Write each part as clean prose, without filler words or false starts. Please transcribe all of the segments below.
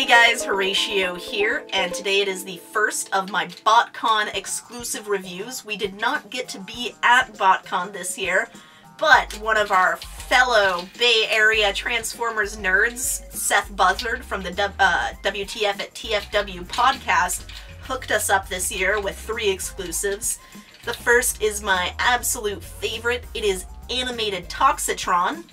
guys, Horatio here, and today it is the first of my Botcon exclusive reviews. We did not get to be at Botcon this year, but one of our fellow Bay Area Transformers nerds, Seth Buzzard from the WTF at TFW podcast, hooked us up this year with 3 exclusives. The first is my absolute favorite. It is animated Toxitron.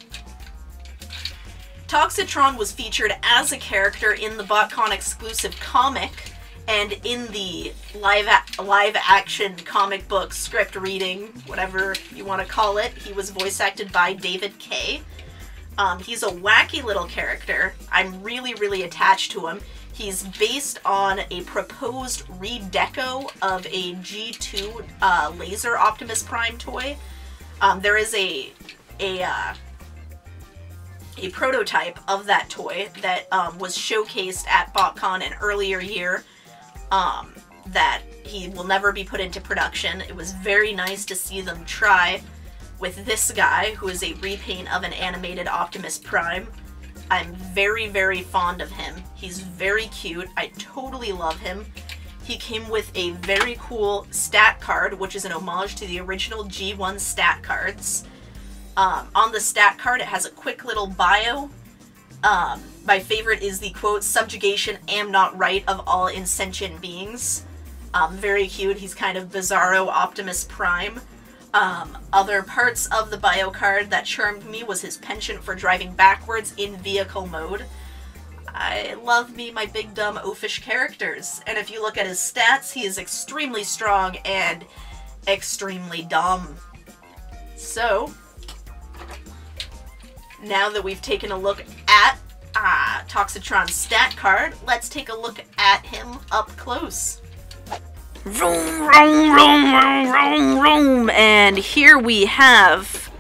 Toxitron was featured as a character in the Botcon exclusive comic, and in the live-action comic book script reading, whatever you want to call it, he was voice acted by David Kaye. He's a wacky little character. I'm really attached to him. He's based on a proposed redeco of a G2 laser Optimus Prime toy. There is a prototype of that toy that was showcased at Botcon an earlier year that he will never be put into production. It was very nice to see them try with this guy, who is a repaint of an animated Optimus Prime. I'm very fond of him. He's very cute. I totally love him. He came with a very cool stat card, which is an homage to the original G1 stat cards. On the stat card, it has a quick little bio. My favorite is the quote, "Subjugation am not right of all insentient beings." Very cute. He's kind of bizarro Optimus Prime. Other parts of the bio card that charmed me was his penchant for driving backwards in vehicle mode. I love me my big dumb oafish characters. And if you look at his stats, he is extremely strong and extremely dumb. So, now that we've taken a look at Toxitron's stat card, let's take a look at him up close. Vroom, vroom, vroom, vroom, vroom, vroom. And here we have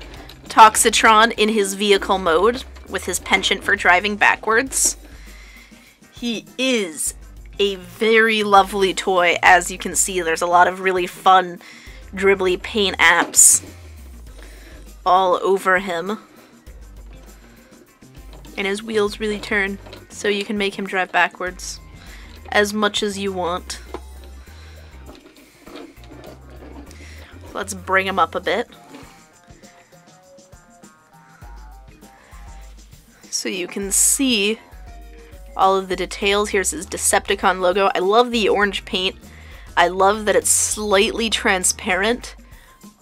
Toxitron in his vehicle mode with his penchant for driving backwards. He is a very lovely toy. As you can see, there's a lot of really fun dribbly paint apps all over him. And his wheels really turn, so you can make him drive backwards as much as you want. Let's bring him up a bit so you can see all of the details. Here's his Decepticon logo. I love the orange paint. I love that it's slightly transparent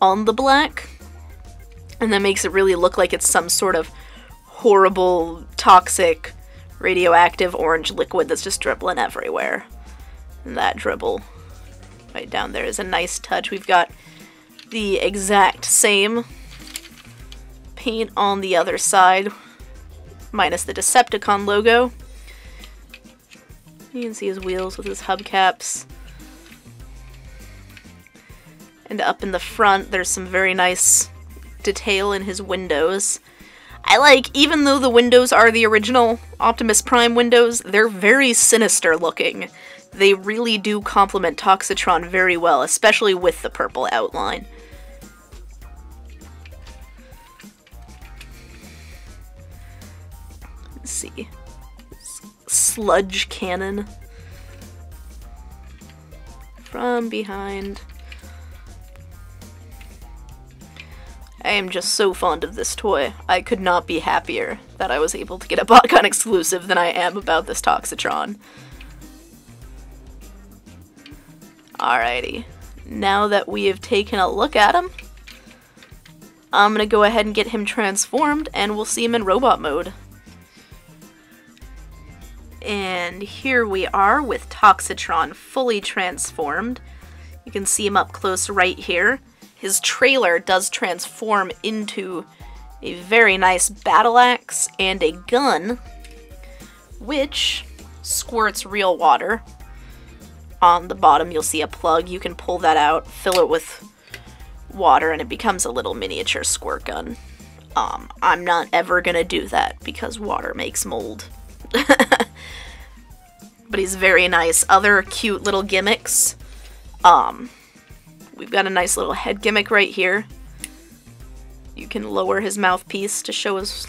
on the black, and that makes it really look like it's some sort of horrible, toxic, radioactive orange liquid that's just dribbling everywhere. And that dribble right down there is a nice touch. We've got the exact same paint on the other side, minus the Decepticon logo. You can see his wheels with his hubcaps. And up in the front, there's some very nice detail in his windows. I like, even though the windows are the original Optimus Prime windows, they're very sinister looking. They really do complement Toxitron very well, especially with the purple outline. Let's see. Sludge Canon. From behind. I am just so fond of this toy. I could not be happier that I was able to get a Botcon exclusive than I am about this Toxitron. Alrighty. Now that we have taken a look at him, I'm gonna go ahead and get him transformed, and we'll see him in robot mode. And here we are with Toxitron fully transformed. You can see him up close right here. His trailer does transform into a very nice battle axe and a gun, which squirts real water. On the bottom you'll see a plug. You can pull that out, fill it with water, and it becomes a little miniature squirt gun. I'm not ever gonna do that because water makes mold. But he's very nice. Other cute little gimmicks. We've got a nice little head gimmick right here. You can lower his mouthpiece to show his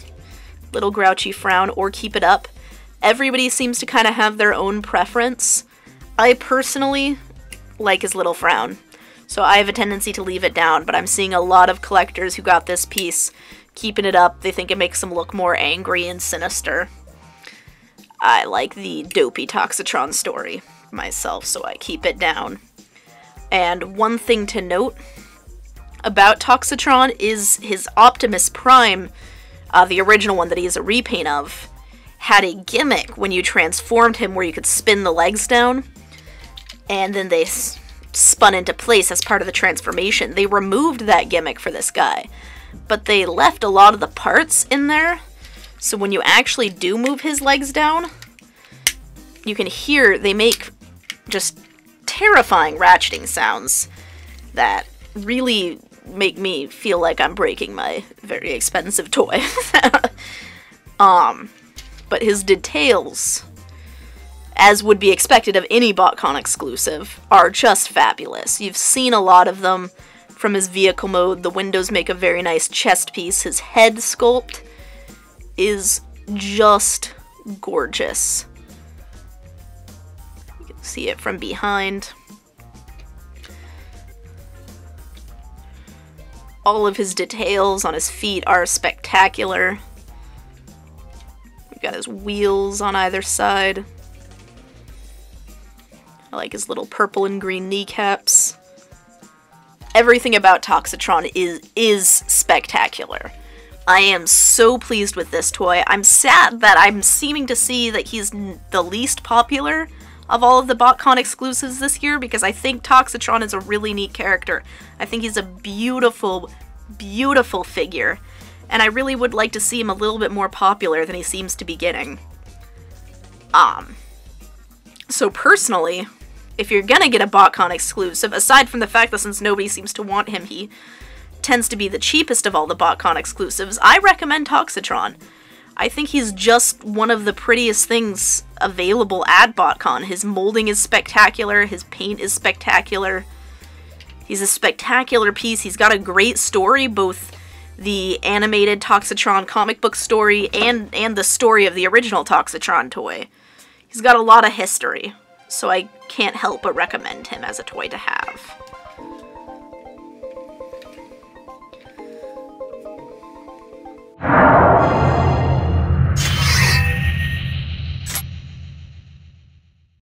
little grouchy frown or keep it up. Everybody seems to kind of have their own preference. I personally like his little frown, so I have a tendency to leave it down, but I'm seeing a lot of collectors who got this piece keeping it up. They think it makes him look more angry and sinister. I like the dopey Toxitron story myself, so I keep it down. And one thing to note about Toxitron is his Optimus Prime, the original one that he is a repaint of, had a gimmick when you transformed him where you could spin the legs down, and then they spun into place as part of the transformation. They removed that gimmick for this guy, but they left a lot of the parts in there, so when you actually do move his legs down, you can hear they make just terrifying ratcheting sounds that really make me feel like I'm breaking my very expensive toy. But his details, as would be expected of any Botcon exclusive, are just fabulous. You've seen a lot of them from his vehicle mode. The windows make a very nice chest piece. His head sculpt is just gorgeous. You can see it from behind. All of his details on his feet are spectacular. We've got his wheels on either side. I like his little purple and green kneecaps. Everything about Toxitron is spectacular. I am so pleased with this toy. I'm sad that I'm seeming to see that he's the least popular of all of the Botcon exclusives this year, because I think Toxitron is a really neat character. I think he's a beautiful, beautiful figure, and I really would like to see him a little bit more popular than he seems to be getting. So personally, if you're gonna get a Botcon exclusive, aside from the fact that since nobody seems to want him, he tends to be the cheapest of all the Botcon exclusives, I recommend Toxitron. I think he's just one of the prettiest things available at Botcon. His molding is spectacular, his paint is spectacular. He's a spectacular piece. He's got a great story, both the animated Toxitron comic book story and the story of the original Toxitron toy. He's got a lot of history, so I can't help but recommend him as a toy to have.